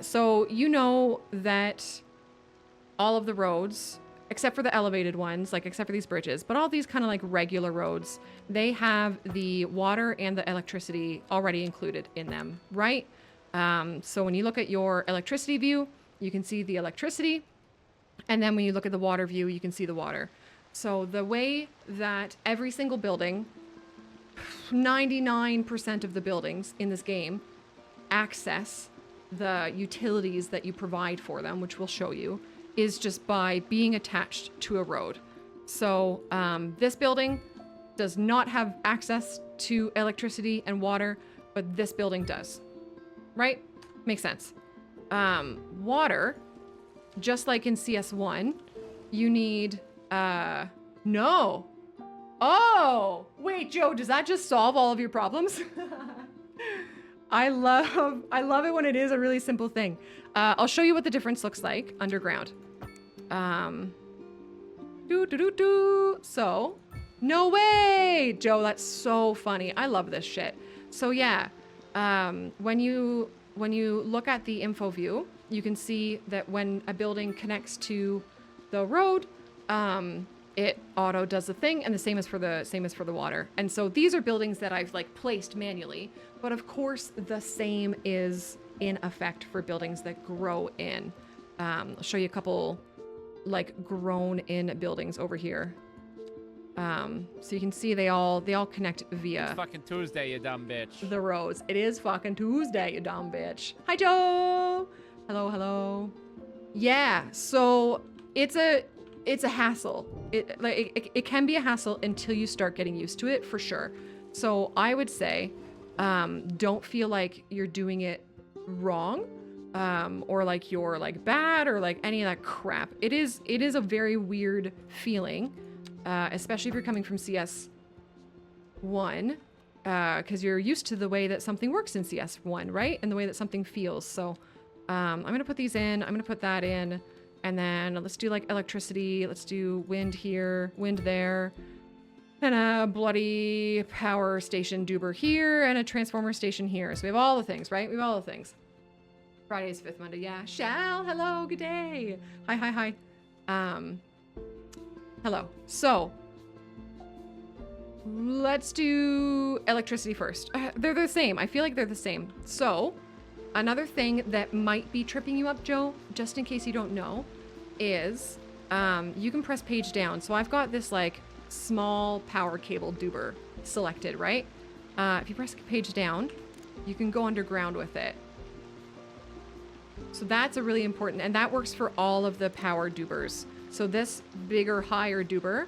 So you know that all of the roads, except for the elevated ones, like except for these bridges, but all these kind of like regular roads, they have the water and the electricity already included in them, right? So when you look at your electricity view, you can see the electricity. And then when you look at the water view, you can see the water. So the way that every single building, 99% of the buildings in this game, access the utilities that you provide for them, which we'll show you, is just by being attached to a road. So this building does not have access to electricity and water, but this building does. Right? Makes sense. Water, just like in CS1, you need, no. Oh, wait, Joe, does that just solve all of your problems? I love it when it is a really simple thing. I'll show you what the difference looks like underground. So, no way, Joe, that's so funny. I love this shit. So yeah, when you look at the info view, you can see that when a building connects to the road, it auto does the thing, and the same as for the water. And so these are buildings that I've like placed manually, but of course the same is in effect for buildings that grow in. I'll show you a couple like grown in buildings over here. So you can see they all connect via. It's fucking Tuesday, you dumb bitch. The roads. It is fucking Tuesday, you dumb bitch. Hi, Joe. Hello, hello. Yeah. So it's a hassle. It can be a hassle until you start getting used to it, for sure. So I would say, don't feel like you're doing it wrong, or like you're like bad or like any of that crap. It is a very weird feeling, especially if you're coming from CS1, because you're used to the way that something works in CS1, right? And the way that something feels. So I'm gonna put these in. I'm gonna put that in. And then let's do like electricity. Let's do wind here, wind there, and a bloody power station duber here, and a transformer station here. So we have all the things, right? We have all the things. Friday's fifth Monday. Yeah. Shal, hello, good day. Hi, hi, hi. Hello. So let's do electricity first. They're the same. I feel like they're the same. So another thing that might be tripping you up, Joe, just in case you don't know, is you can press page down. So I've got this like small power cable duber selected, right? If you press page down, you can go underground with it. So that's a really important, and that works for all of the power dubers. So this bigger, higher duber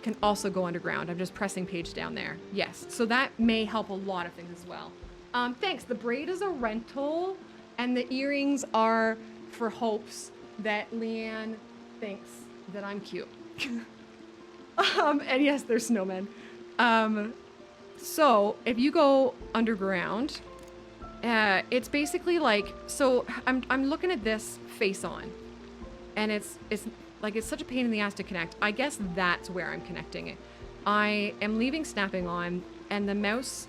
can also go underground. I'm just pressing page down there. Yes, so that may help a lot of things as well. Thanks. The braid is a rental, and the earrings are for hopes that Leanne thinks that I'm cute. And yes, they're snowmen. So if you go underground, it's basically like, so I'm looking at this face on, and it's like, it's such a pain in the ass to connect. I guess that's where I'm connecting it. I am leaving snapping on, and the mouse,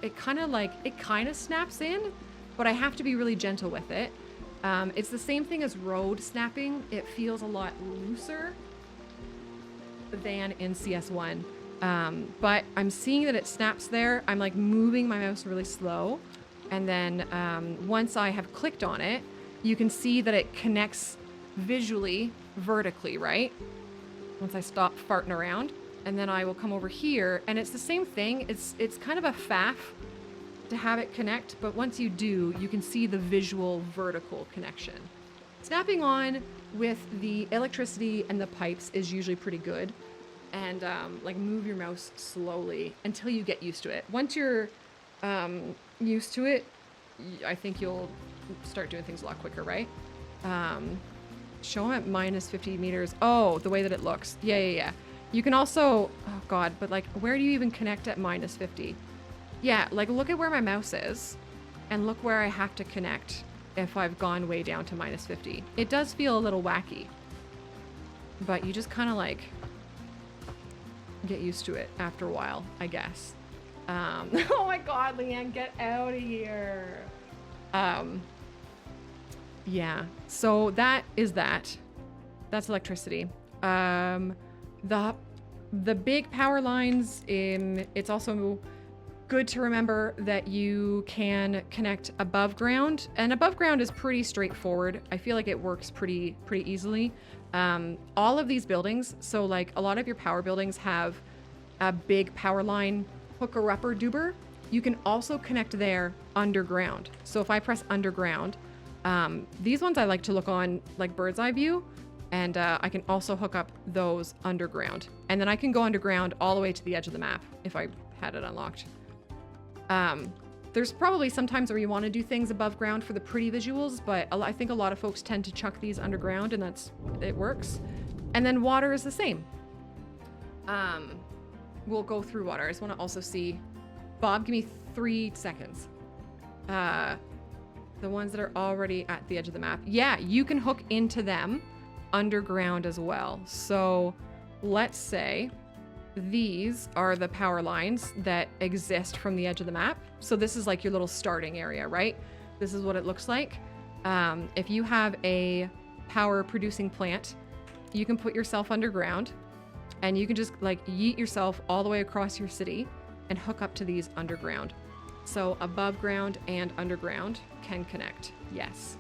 it kind of snaps in, but I have to be really gentle with it. It's the same thing as road snapping. It feels a lot looser than in CS1. But I'm seeing that it snaps there. I'm like moving my mouse really slow. And then once I have clicked on it, you can see that it connects visually vertically, right? Once I stop farting around. And then I will come over here, and it's the same thing. It's kind of a faff to have it connect, but once you do, you can see the visual vertical connection. Snapping on with the electricity and the pipes is usually pretty good. And like move your mouse slowly until you get used to it. Once you're used to it, I think you'll start doing things a lot quicker, right? Show them at minus 50 meters. Oh, the way that it looks. Yeah. You can also, oh God, but like, where do you even connect at minus 50? Yeah, like look at where my mouse is and look where I have to connect if I've gone way down to minus 50. It does feel a little wacky, but you just kind of like get used to it after a while, I guess. Oh my God, Leanne, get out of here. Yeah. So that is that. That's electricity. The big power lines it's also good to remember that you can connect above ground, and above ground is pretty straightforward. I feel like it works pretty easily. All of these buildings, so like a lot of your power buildings have a big power line hooker upper duber. You can also connect there underground. So if I press underground, these ones I like to look on like bird's eye view, and I can also hook up those underground. And then I can go underground all the way to the edge of the map if I had it unlocked. There's probably some times where you want to do things above ground for the pretty visuals, but I think a lot of folks tend to chuck these underground, and it works. And then water is the same. We'll go through water. I just want to also see, Bob, give me 3 seconds. The ones that are already at the edge of the map. Yeah, you can hook into them underground as well. So let's say these are the power lines that exist from the edge of the map. So this is like your little starting area, right? This is what it looks like. If you have a power producing plant, you can put yourself underground, and you can just like yeet yourself all the way across your city and hook up to these underground. So above ground and underground can connect, yes.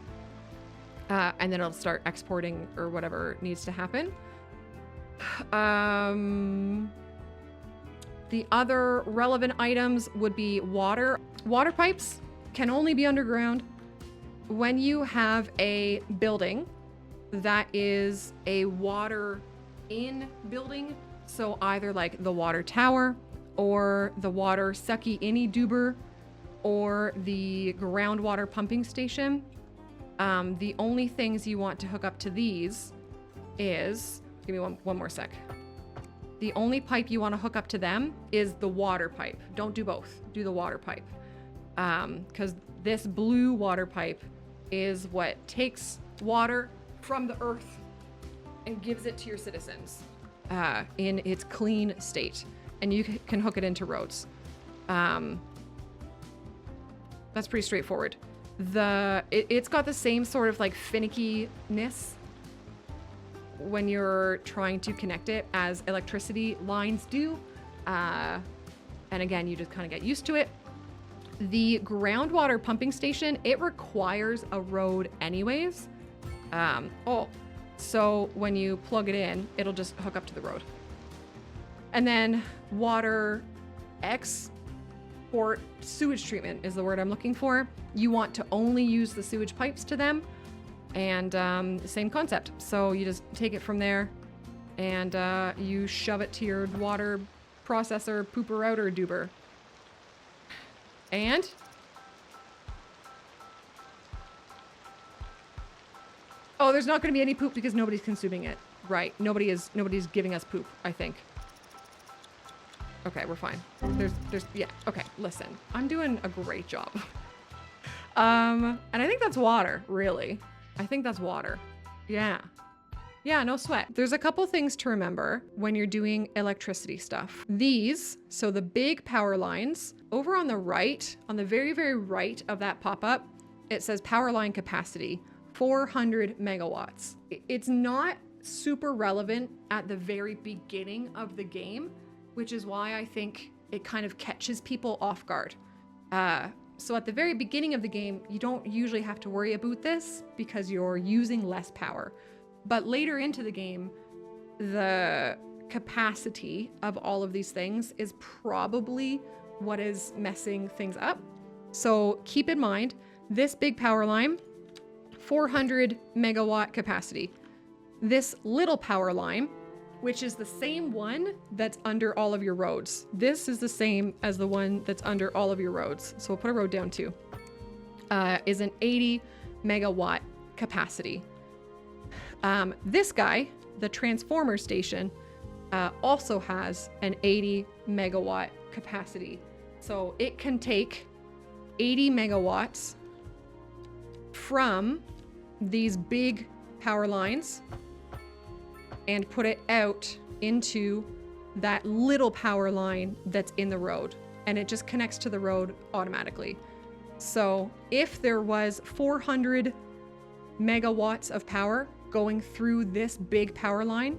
And then it'll start exporting or whatever needs to happen. The other relevant items would be water. Water pipes can only be underground when you have a building that is a water in building. So either like the water tower or the water sucky any duber or the groundwater pumping station. The only things you want to hook up to these is, give me one more sec. The only pipe you want to hook up to them is the water pipe. Don't do both. Do the water pipe. Because this blue water pipe is what takes water from the earth and gives it to your citizens in its clean state. And you can hook it into roads. That's pretty straightforward. It's got the same sort of like finickiness when you're trying to connect it as electricity lines do. And again, you just kind of get used to it. The groundwater pumping station, it requires a road anyways. So when you plug it in, it'll just hook up to the road. And then water export sewage treatment is the word I'm looking for. You want to only use the sewage pipes to them, and same concept. So you just take it from there and you shove it to your water processor, pooper outer duber. And oh, there's not going to be any poop because nobody's consuming it. Right. Nobody's giving us poop, I think. Okay, we're fine. Yeah, okay, listen. I'm doing a great job. And I think that's water, really. I think that's water. Yeah. Yeah, no sweat. There's a couple things to remember when you're doing electricity stuff. These, so the big power lines, over on the right, on the very, very right of that pop-up, it says power line capacity, 400 megawatts. It's not super relevant at the very beginning of the game, which is why I think it kind of catches people off guard. So at the very beginning of the game, you don't usually have to worry about this because you're using less power. But later into the game, the capacity of all of these things is probably what is messing things up. So keep in mind, this big power line, 400 megawatt capacity. This little power line, which is the same one that's under all of your roads. This is the same as the one that's under all of your roads. So we'll put a road down too. Is an 80 megawatt capacity. This guy, the transformer station, also has an 80 megawatt capacity. So it can take 80 megawatts from these big power lines and put it out into that little power line that's in the road, and it just connects to the road automatically. So if there was 400 megawatts of power going through this big power line,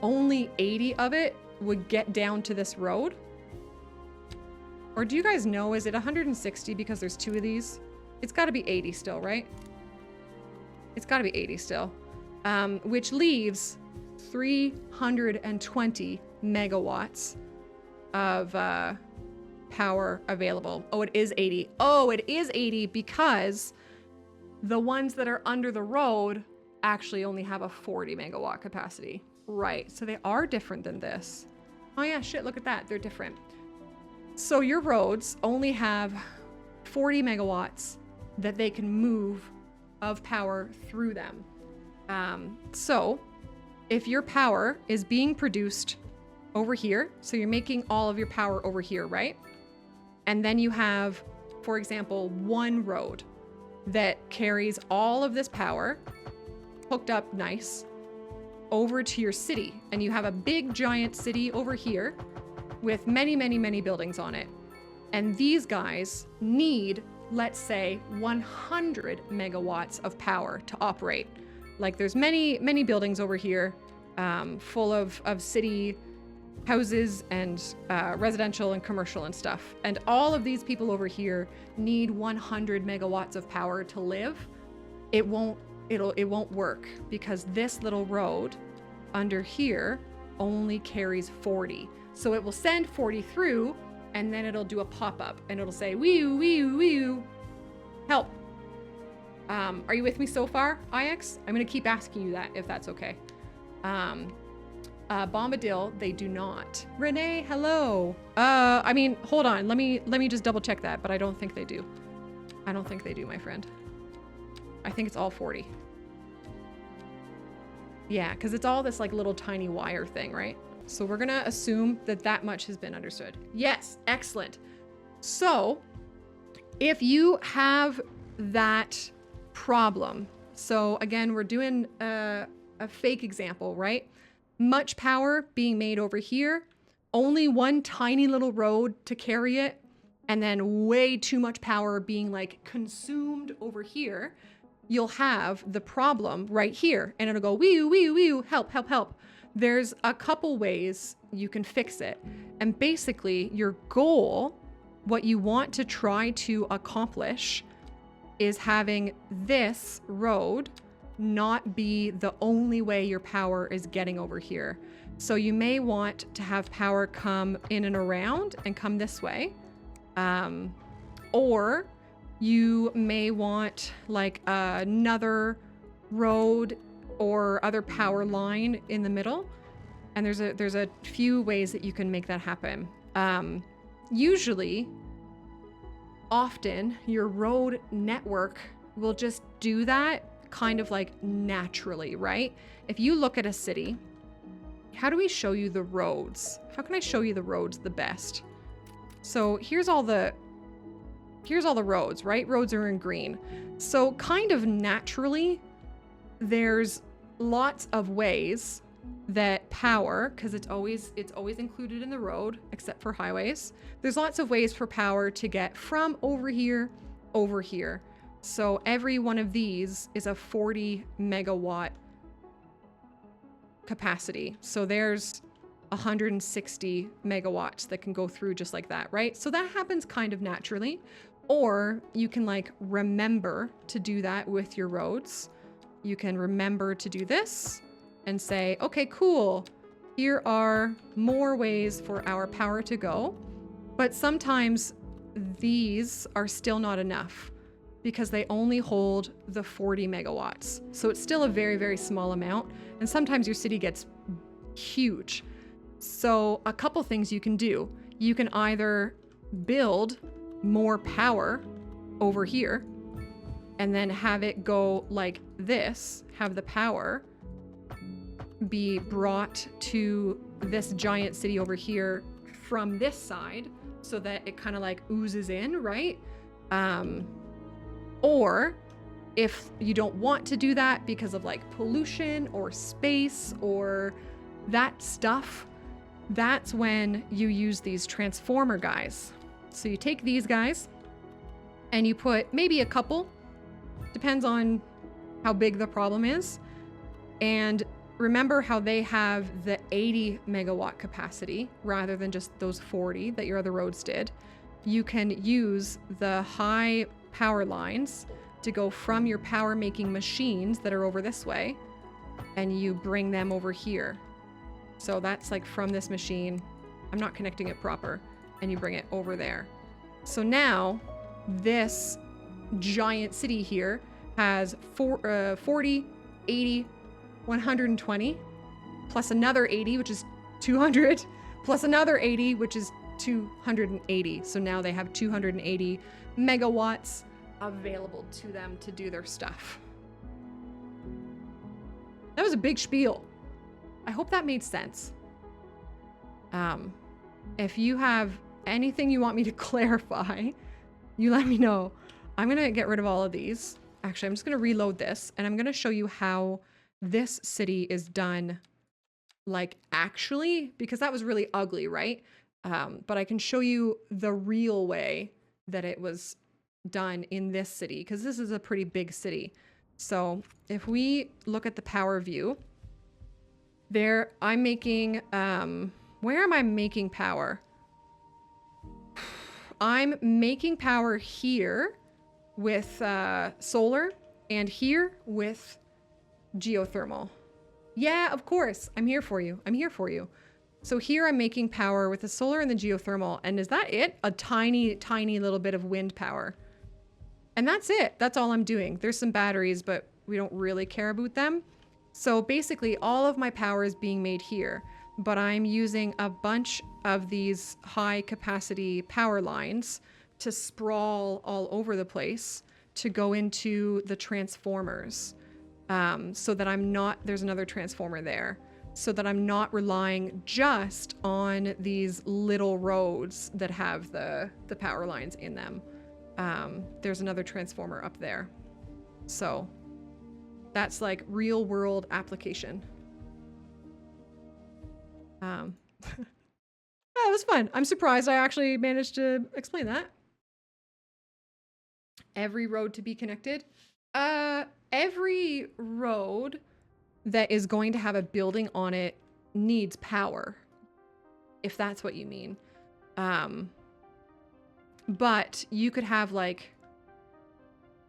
only 80 of it would get down to this road. Or do you guys know, is it 160 because there's 2 of these? It's got to be 80 still, right? It's got to be 80 still. Which leaves 320 megawatts of power available. Oh, it is 80. Oh, it is 80 because the ones that are under the road actually only have a 40 megawatt capacity. Right, so they are different than this. Oh yeah, shit, look at that. They're different. So your roads only have 40 megawatts that they can move of power through them. So if your power is being produced over here, so you're making all of your power over here, right? And then you have, for example, one road that carries all of this power hooked up nice over to your city. And you have a big giant city over here with many, many, many buildings on it. And these guys need, let's say, 100 megawatts of power to operate. Like there's many, many buildings over here full of city houses and residential and commercial and stuff. And all of these people over here need 100 megawatts of power to live. It won't work because this little road under here only carries 40. So it will send 40 through and then it'll do a pop-up and it'll say, wee-oo, wee-oo, wee-oo, help. Are you with me so far, IX? I'm gonna keep asking you that if that's okay. Bombadil, they do not. Renee, hello. I mean, hold on. Let me just double check that, but I don't think they do. I don't think they do, my friend. I think it's all 40. Yeah, because it's all this like little tiny wire thing, right? So we're gonna assume that that much has been understood. Yes, excellent. So if you have that problem, so again, we're doing a fake example, right? Much power being made over here, only one tiny little road to carry it, and then way too much power being like consumed over here. You'll have the problem right here and it'll go wee wee wee, help, help, help. There's a couple ways you can fix it. And basically your goal, what you want to try to accomplish is having this road not be the only way your power is getting over here. So you may want to have power come in and around and come this way. Or you may want like another road or other power line in the middle. And there's a few ways that you can make that happen. Usually, often your road network will just do that kind of like naturally, right? If you look at a city, how do we show you the roads? How can I show you the roads the best? So here's all the roads, right? Roads are in green. So kind of naturally, there's lots of ways that power, because it's always included in the road, except for highways. There's lots of ways for power to get from over here, over here. So every one of these is a 40 megawatt capacity. So there's 160 megawatts that can go through just like that, right? So that happens kind of naturally. Or you can like remember to do that with your roads. You can remember to do this and say, okay, cool. Here are more ways for our power to go. But sometimes these are still not enough because they only hold the 40 megawatts. So it's still a very, very small amount. And sometimes your city gets huge. So a couple things you can do. You can either build more power over here and then have it go like this, have the power be brought to this giant city over here from this side so that it kind of like oozes in, right? Or if you don't want to do that because of like pollution or space or that stuff, that's when you use these transformer guys. So you take these guys and you put maybe a couple, depends on how big the problem is. And remember how they have the 80 megawatt capacity rather than just those 40 that your other roads did. You can use the high power lines to go from your power making machines that are over this way, and you bring them over here. So that's like from this machine. I'm not connecting it proper. And you bring it over there. So now this giant city here has 40, 80, 120, plus another 80, which is 200, plus another 80, which is 280. So now they have 280 megawatts available to them to do their stuff. That was a big spiel. I hope that made sense. If you have anything you want me to clarify, you let me know. I'm going to get rid of all of these. Actually, I'm just going to reload this, and I'm going to show you how this city is done, like, actually, because that was really ugly, right? But I can show you the real way that it was done in this city, because this is a pretty big city. So if we look at the power view, there I'm making, where am I making power? I'm making power here with solar and here with geothermal. Yeah, of course. I'm here for you. I'm here for you. So here I'm making power with the solar and the geothermal. And is that it? A tiny, tiny little bit of wind power. And that's it. That's all I'm doing. There's some batteries, but we don't really care about them. So basically all of my power is being made here, but I'm using a bunch of these high capacity power lines to sprawl all over the place to go into the transformers. So that I'm not, there's another transformer there, so that I'm not relying just on these little roads that have the power lines in them. There's another transformer up there. So that's like real world application. That was fun. I'm surprised I actually managed to explain that. Every road to be connected. Every road that is going to have a building on it needs power, if that's what you mean. But you could have like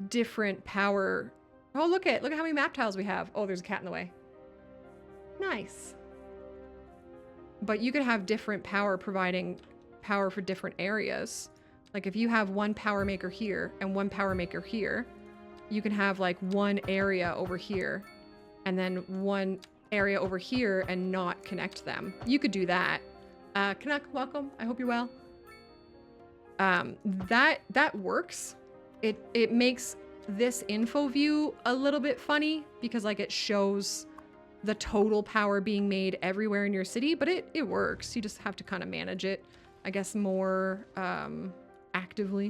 different power. Oh, look at how many map tiles we have. Oh, there's a cat in the way. Nice. But you could have different power providing power for different areas. Like if you have one power maker here and one power maker here, you can have like one area over here and then one area over here and not connect them. You could do that. Canuck, welcome. I hope you're well. That works. It makes this info view a little bit funny because like it shows the total power being made everywhere in your city, but it works. You just have to kind of manage it, I guess, more actively.